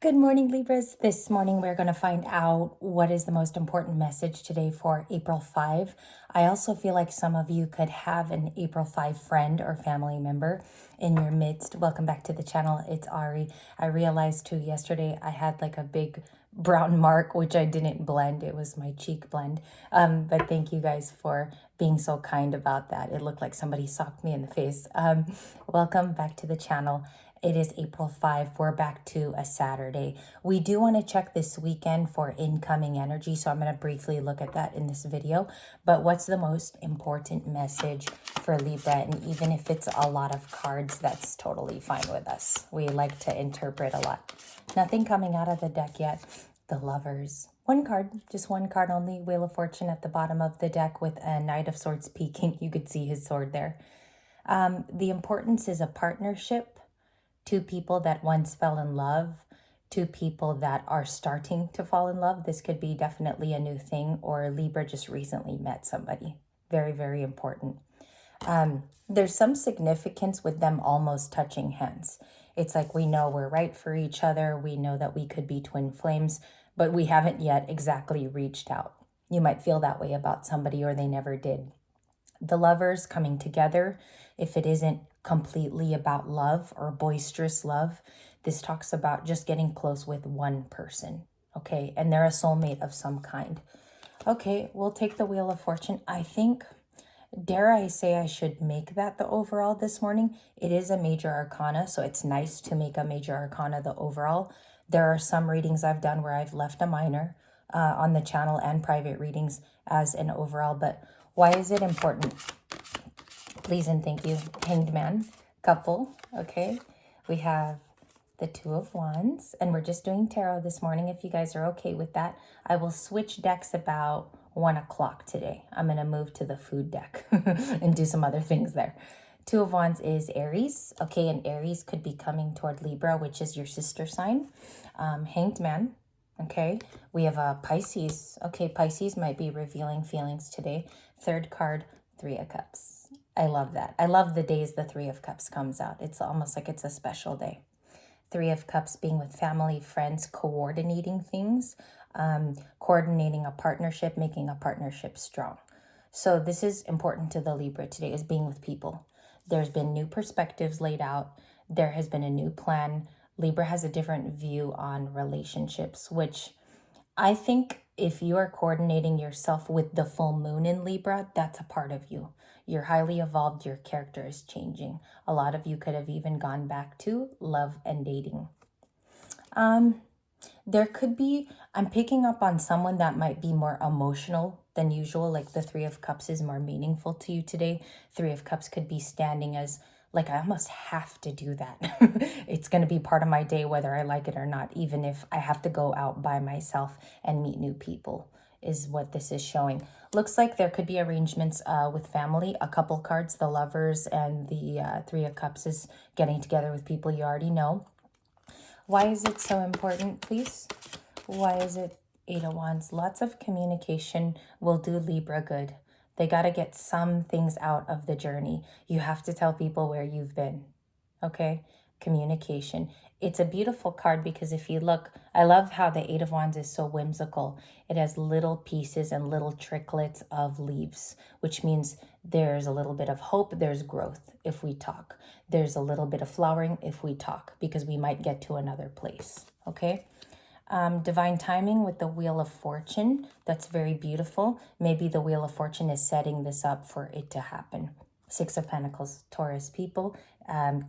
Good morning, Libras. This morning we're going to find out what is the most important message today for April 5. I also feel like some of you could have an April 5 friend or family member in your midst. Welcome back to the channel. It's Ari. I realized too yesterday I had like a big brown mark, which I didn't blend. It was my cheek blend. But thank you guys for being so kind about that. It looked like somebody socked me in the face. Welcome back to the channel. It is April 5. We're back to a Saturday. We do want to check this weekend for incoming energy, so I'm going to briefly look at that in this video. But what's the most important message for Libra? And even if it's a lot of cards, that's totally fine with us. We like to interpret a lot. Nothing coming out of the deck yet. The Lovers. One card, just one card only. Wheel of Fortune at the bottom of the deck with a Knight of Swords peeking. You could see his sword there. The importance is a partnership. Two people that once fell in love, two people that are starting to fall in love. This could be definitely a new thing, or Libra just recently met somebody. Very, very important. There's some significance with them almost touching hands. It's like we know we're right for each other. We know that we could be twin flames, but we haven't yet exactly reached out. You might feel that way about somebody, or they never did. The Lovers coming together, if it isn't completely about love or boisterous love, this talks about just getting close with one person, okay? And they're a soulmate of some kind. Okay, we'll take the Wheel of Fortune. I think, dare I say I should make that the overall this morning? It is a major arcana, so it's nice to make a major arcana the overall. There are some readings I've done where I've left a minor on the channel and private readings as an overall, but why is it important? Please and thank you. Hanged Man, couple, okay? We have the Two of Wands, and we're just doing tarot this morning if you guys are okay with that. I will switch decks about 1 o'clock today. I'm going to move to the food deck and do some other things there. Two of Wands is Aries, okay? And Aries could be coming toward Libra, which is your sister sign. Hanged Man. Okay, we have a Pisces. Okay, Pisces might be revealing feelings today. Third card, Three of Cups. I love that. I love the days the Three of Cups comes out. It's almost like it's a special day. Three of Cups being with family, friends, coordinating things, coordinating a partnership, making a partnership strong. So this is important to the Libra today, is being with people. There's been new perspectives laid out. There has been a new plan. Libra has a different view on relationships, which I think if you are coordinating yourself with the full moon in Libra, that's a part of you. You're highly evolved. Your character is changing. A lot of you could have even gone back to love and dating. There could be, I'm picking up on someone that might be more emotional than usual. Like the Three of Cups is more meaningful to you today. Three of Cups could be standing as like, I almost have to do that. It's going to be part of my day, whether I like it or not, even if I have to go out by myself and meet new people, is what this is showing. Looks like there could be arrangements with family. A couple cards, the Lovers and the Three of Cups is getting together with people you already know. Why is it so important, please? Why is it Eight of Wands? Lots of communication will do Libra good. They got to get some things out of the journey. You have to tell people where you've been, okay? Communication. It's a beautiful card because if you look, I love how the Eight of Wands is so whimsical. It has little pieces and little tricklets of leaves, which means there's a little bit of hope, there's growth if we talk. There's a little bit of flowering if we talk, because we might get to another place, okay? Divine timing with the Wheel of Fortune. That's very beautiful. Maybe the Wheel of Fortune is setting this up for it to happen. Six of Pentacles, Taurus people.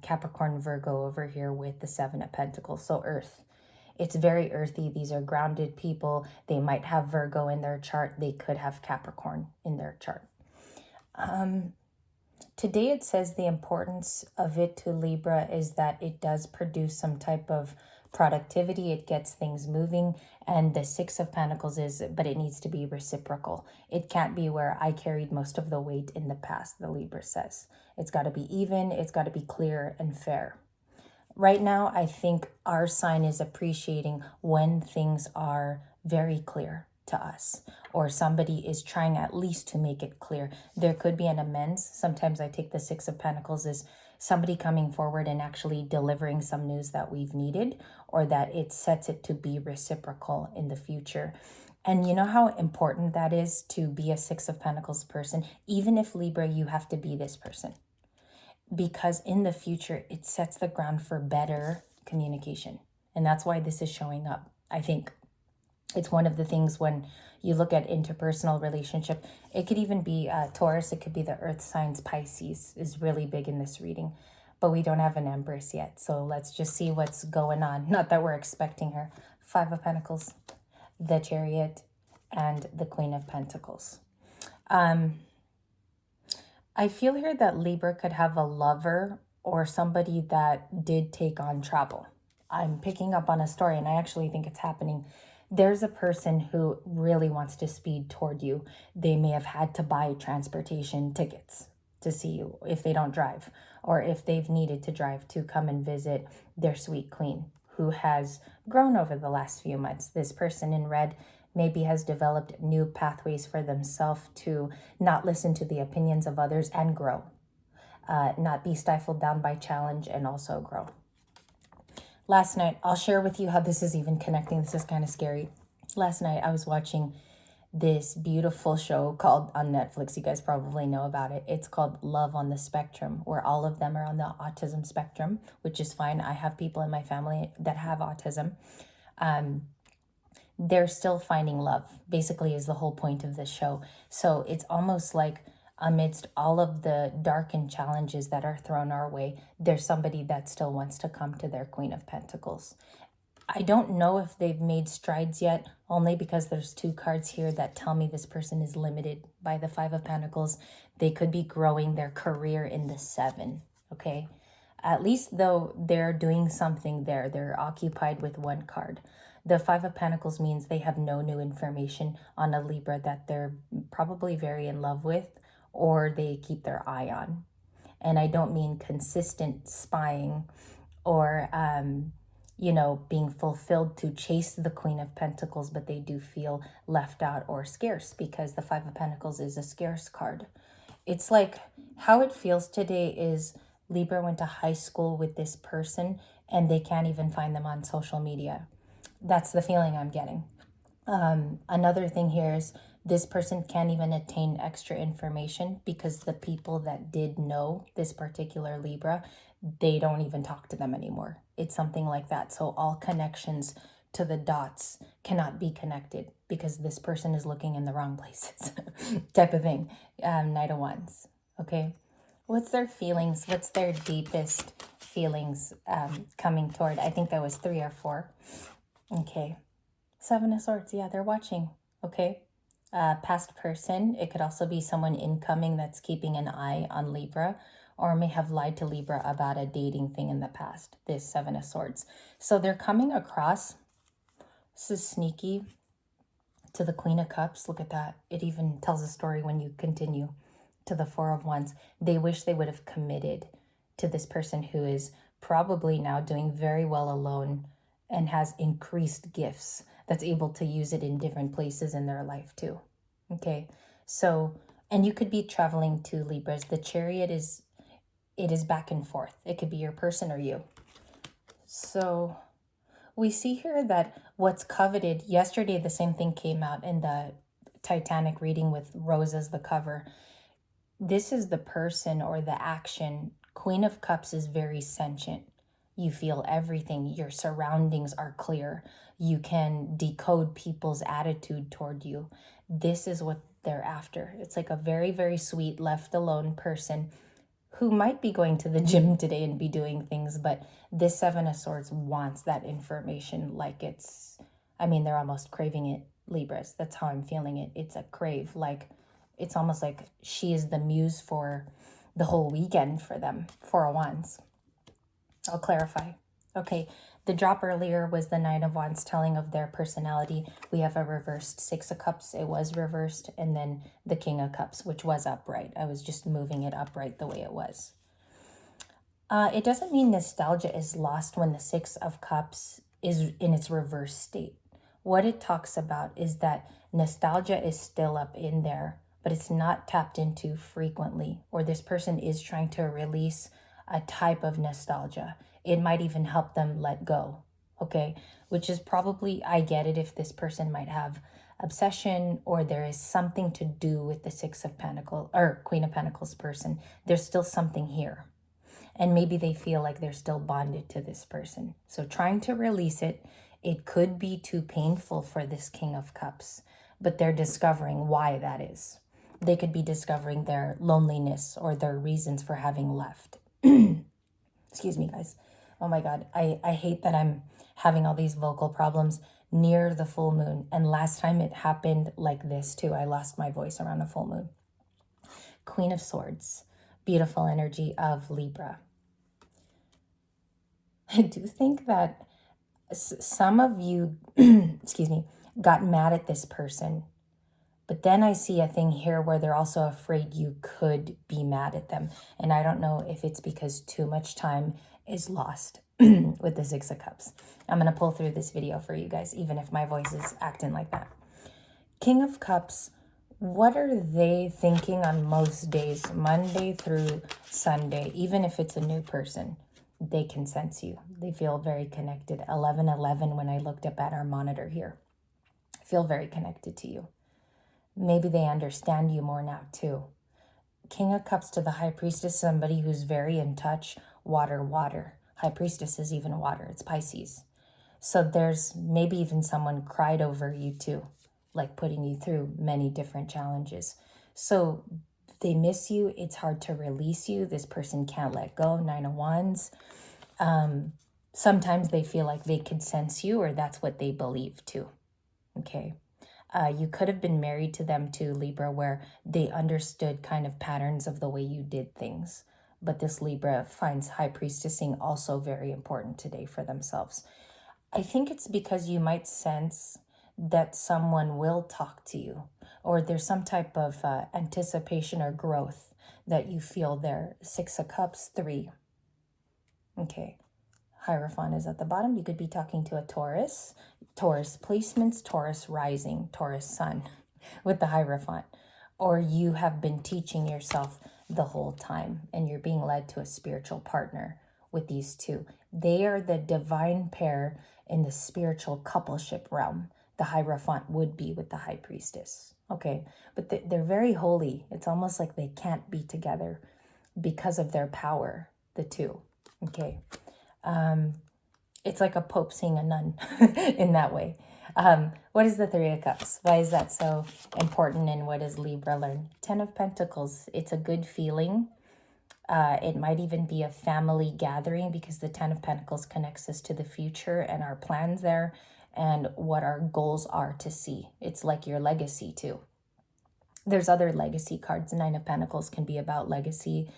Capricorn, Virgo over here with the Seven of Pentacles. So Earth. It's very earthy. These are grounded people. They might have Virgo in their chart. They could have Capricorn in their chart. Today it says the importance of it to Libra is that it does produce some type of productivity. It gets things moving. And the Six of Pentacles is, but it needs to be reciprocal. It can't be where I carried most of the weight in the past, the Libra says. It's got to be even. It's got to be clear and fair. Right now, I think our sign is appreciating when things are very clear to us, or somebody is trying at least to make it clear. There could be an amends. Sometimes I take the Six of Pentacles as somebody coming forward and actually delivering some news that we've needed, or that it sets it to be reciprocal in the future. And you know how important that is to be a Six of Pentacles person, even if Libra, you have to be this person, because in the future, it sets the ground for better communication. And that's why this is showing up. I think it's one of the things when you look at interpersonal relationship, it could even be Taurus, it could be the earth signs. Pisces is really big in this reading, but we don't have an Empress yet. So let's just see what's going on. Not that we're expecting her. Five of Pentacles, the Chariot, and the Queen of Pentacles. I feel here that Libra could have a lover or somebody that did take on travel. I'm picking up on a story, and I actually think it's happening. There's a person who really wants to speed toward you. They may have had to buy transportation tickets to see you if they don't drive, or if they've needed to drive to come and visit their sweet queen, who has grown over the last few months. This person in red maybe has developed new pathways for themselves to not listen to the opinions of others and grow, not be stifled down by challenge, and also grow. Last night, I'll share with you how this is even connecting. This is kind of scary. Last night, I was watching this beautiful show called on Netflix. You guys probably know about it. It's called Love on the Spectrum, where all of them are on the autism spectrum, which is fine. I have people in my family that have autism. They're still finding love, basically, is the whole point of this show. So it's almost like amidst all of the darkened challenges that are thrown our way, there's somebody that still wants to come to their Queen of Pentacles. I don't know if they've made strides yet, only because there's two cards here that tell me this person is limited by the Five of Pentacles. They could be growing their career in the Seven, okay? At least though they're doing something there, they're occupied with one card. The Five of Pentacles means they have no new information on a Libra that they're probably very in love with, or they keep their eye on. And I don't mean consistent spying or, being fulfilled to chase the Queen of Pentacles, but they do feel left out or scarce, because the Five of Pentacles is a scarce card. It's like how it feels today is Libra went to high school with this person and they can't even find them on social media. That's the feeling I'm getting. Another thing here is this person can't even attain extra information because the people that did know this particular Libra, they don't even talk to them anymore. It's something like that. So all connections to the dots cannot be connected because this person is looking in the wrong places type of thing. Knight of Wands. Okay. What's their feelings? What's their deepest feelings coming toward? I think that was 3 or 4. Okay. 7 of Swords. Yeah, they're watching. Okay. Past person. It could also be someone incoming that's keeping an eye on Libra, or may have lied to Libra about a dating thing in the past. This 7 of Swords. So they're coming across. This is sneaky. To the Queen of Cups. Look at that. It even tells a story when you continue to the 4 of Wands. They wish they would have committed to this person who is probably now doing very well alone and has increased gifts, that's able to use it in different places in their life too. Okay. So, and you could be traveling to Libras. The Chariot is back and forth. It could be your person or you. So we see here that what's coveted, yesterday the same thing came out in the Titanic reading with Rose as the cover. This is the person or the action. Queen of Cups is very sentient. You feel everything. Your surroundings are clear. You can decode people's attitude toward you. This is what they're after. It's like a very, very sweet, left alone person who might be going to the gym today and be doing things, but this 7 of Swords wants that information like they're almost craving it, Libras. That's how I'm feeling it. It's a crave. Like, it's almost like she is the muse for the whole weekend for them, 4 of Wands. I'll clarify. Okay, the drop earlier was the 9 of Wands telling of their personality. We have a reversed 6 of Cups. It was reversed. And then the King of Cups, which was upright. I was just moving it upright the way it was. It doesn't mean nostalgia is lost when the 6 of Cups is in its reverse state. What it talks about is that nostalgia is still up in there, but it's not tapped into frequently, or this person is trying to release a type of nostalgia. It might even help them let go, okay? Which is probably, I get it if this person might have obsession or there is something to do with the Six of Pentacles or Queen of Pentacles person. There's still something here. And maybe they feel like they're still bonded to this person. So trying to release it, it could be too painful for this King of Cups, but they're discovering why that is. They could be discovering their loneliness or their reasons for having left. Excuse me, guys. Oh my God. I hate that I'm having all these vocal problems near the full moon. And last time it happened like this too. I lost my voice around a full moon. Queen of Swords. Beautiful energy of Libra. I do think that some of you, excuse me, got mad at this person. But then I see a thing here where they're also afraid you could be mad at them. And I don't know if it's because too much time is lost with the Six of Cups. I'm going to pull through this video for you guys, even if my voice is acting like that. King of Cups, what are they thinking on most days, Monday through Sunday, even if it's a new person? They can sense you. They feel very connected. 11:11 when I looked up at our monitor here. I feel very connected to you. Maybe they understand you more now too. King of Cups to the High Priestess, somebody who's very in touch. Water, water. High Priestess is even water. It's Pisces. So there's maybe even someone cried over you too, like putting you through many different challenges. So they miss you. It's hard to release you. This person can't let go. 9 of Wands. Sometimes they feel like they could sense you, or that's what they believe too. Okay. You could have been married to them too, Libra, where they understood kind of patterns of the way you did things. But this Libra finds High Priestessing also very important today for themselves. I think it's because you might sense that someone will talk to you, or there's some type of anticipation or growth that you feel there. 6 of Cups, 3. Okay. Hierophant is at the bottom. You could be talking to a Taurus. Taurus placements, Taurus rising, Taurus sun with the Hierophant. Or you have been teaching yourself the whole time and you're being led to a spiritual partner with these two. They are the divine pair in the spiritual coupleship realm. The Hierophant would be with the High Priestess. Okay, but they're very holy. It's almost like they can't be together because of their power, the two. Okay. It's like a pope seeing a nun in that way. What is the 3 of Cups? Why is that so important, and what does Libra learn? 10 of Pentacles. It's a good feeling. It might even be a family gathering because the 10 of Pentacles connects us to the future and our plans there and what our goals are to see. It's like your legacy too. There's other legacy cards. 9 of Pentacles can be about legacy.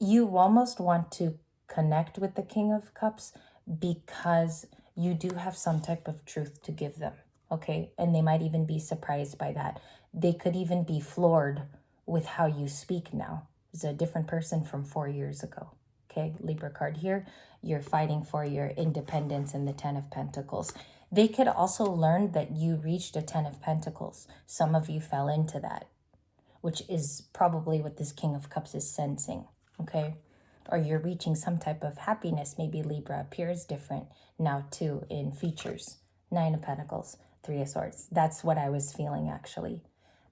You almost want to connect with the King of Cups because you do have some type of truth to give them, okay? And they might even be surprised by that. They could even be floored with how you speak now. It's a different person from 4 years ago, okay? Libra card here. You're fighting for your independence in the 10 of Pentacles. They could also learn that you reached a 10 of Pentacles. Some of you fell into that, which is probably what this King of Cups is sensing, okay? Or you're reaching some type of happiness. Maybe Libra appears different now too in features. 9 of Pentacles, 3 of Swords. That's what I was feeling actually.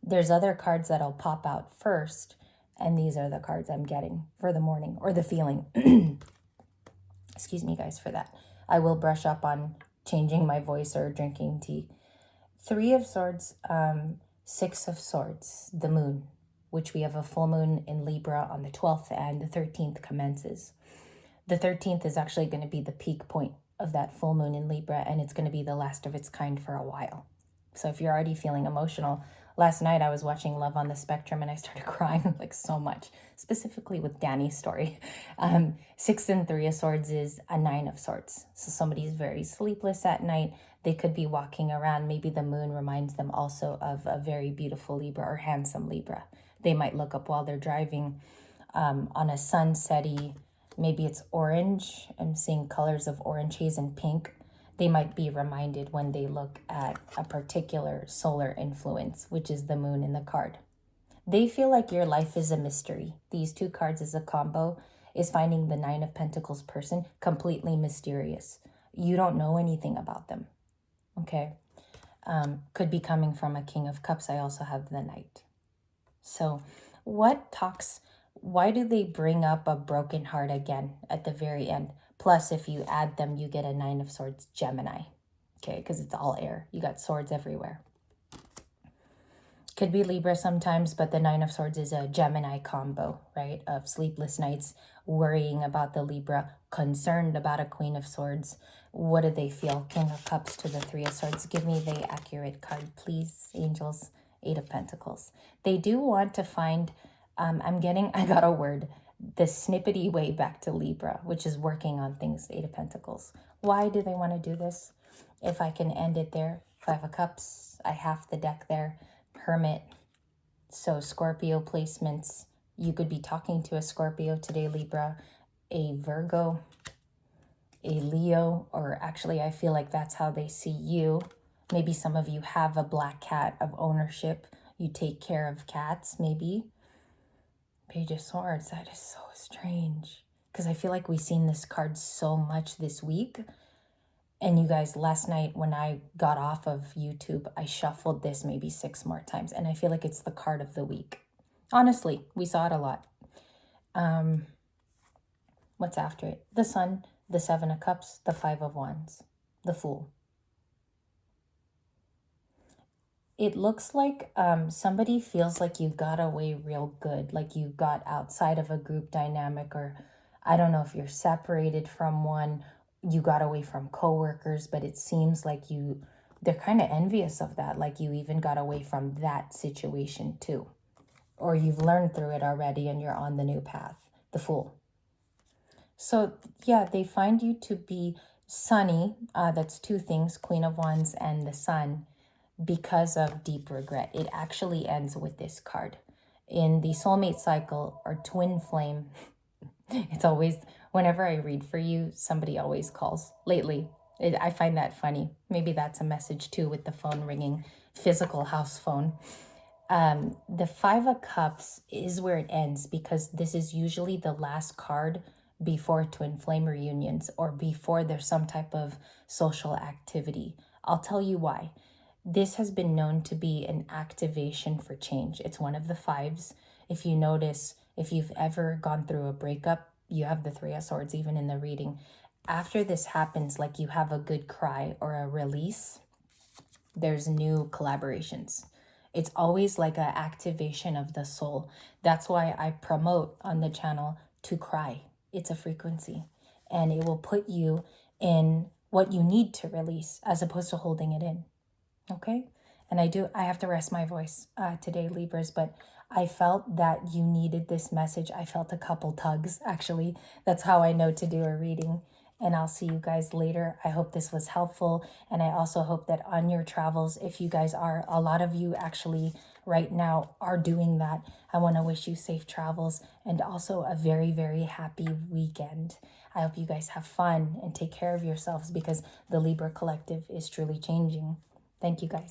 There's other cards that'll pop out first, and these are the cards I'm getting for the morning, or the feeling. Excuse me, guys, for that. I will brush up on changing my voice or drinking tea. 3 of Swords, 6 of Swords, the moon, which we have a full moon in Libra on the 12th, and the 13th commences. The 13th is actually going to be the peak point of that full moon in Libra, and it's going to be the last of its kind for a while. So if you're already feeling emotional, last night I was watching Love on the Spectrum and I started crying like so much, specifically with Danny's story. 6 and 3 of Swords is a 9 of Swords. So somebody's very sleepless at night. They could be walking around. Maybe the moon reminds them also of a very beautiful Libra or handsome Libra. They might look up while they're driving on a sunsetty, maybe it's orange. I'm seeing colors of orange, haze, and pink. They might be reminded when they look at a particular solar influence, which is the moon in the card. They feel like your life is a mystery. These two cards as a combo is finding the Nine of Pentacles person completely mysterious. You don't know anything about them, okay? Could be coming from a King of Cups. I also have the Knight. So why do they bring up a broken heart again at the very end? Plus, if you add them, you get a Nine of Swords, Gemini. Okay, because it's all air. You got swords everywhere. Could be Libra sometimes, but the Nine of Swords is a Gemini combo, right? Of sleepless nights, worrying about the Libra, concerned about a Queen of Swords. What do they feel? King of Cups to the Three of Swords. Give me the accurate card, please, angels. Eight of Pentacles. They do want to find, I got a word, the snippety way back to Libra, which is working on things, Eight of Pentacles. Why do they want to do this? If I can end it there, Five of Cups, I have the deck there. Hermit. So Scorpio placements. You could be talking to a Scorpio today, Libra, a Virgo, a Leo, or actually I feel like that's how they see you. Maybe some of you have a black cat of ownership. You take care of cats, maybe. Page of Swords, that is so strange. Because I feel like we've seen this card so much this week. And you guys, last night when I got off of YouTube, I shuffled this maybe 6 more times. And I feel like it's the card of the week. Honestly, we saw it a lot. What's after it? The Sun, the Seven of Cups, the Five of Wands, the Fool. It looks like somebody feels like you got away real good. Like you got outside of a group dynamic, or I don't know if you're separated from one. You got away from coworkers, but it seems like they're kind of envious of that. Like you even got away from that situation too. Or you've learned through it already and you're on the new path. The Fool. So yeah, they find you to be sunny. That's two things, Queen of Wands and the Sun, because of deep regret. It actually ends with this card. In the soulmate cycle or twin flame, it's always, whenever I read for you, somebody always calls lately. I find that funny. Maybe that's a message too with the phone ringing, physical house phone. The Five of Cups is where it ends because this is usually the last card before twin flame reunions or before there's some type of social activity. I'll tell you why. This has been known to be an activation for change. It's one of the fives. If you notice, if you've ever gone through a breakup, you have the Three of Swords even in the reading. After this happens, like you have a good cry or a release, there's new collaborations. It's always like an activation of the soul. That's why I promote on the channel to cry. It's a frequency and it will put you in what you need to release as opposed to holding it in. Okay? And I have to rest my voice today, Libras, but I felt that you needed this message. I felt a couple tugs, actually. That's how I know to do a reading. And I'll see you guys later. I hope this was helpful. And I also hope that on your travels, if you guys are, a lot of you actually right now are doing that. I want to wish you safe travels and also a very, very happy weekend. I hope you guys have fun and take care of yourselves because the Libra Collective is truly changing. Thank you guys.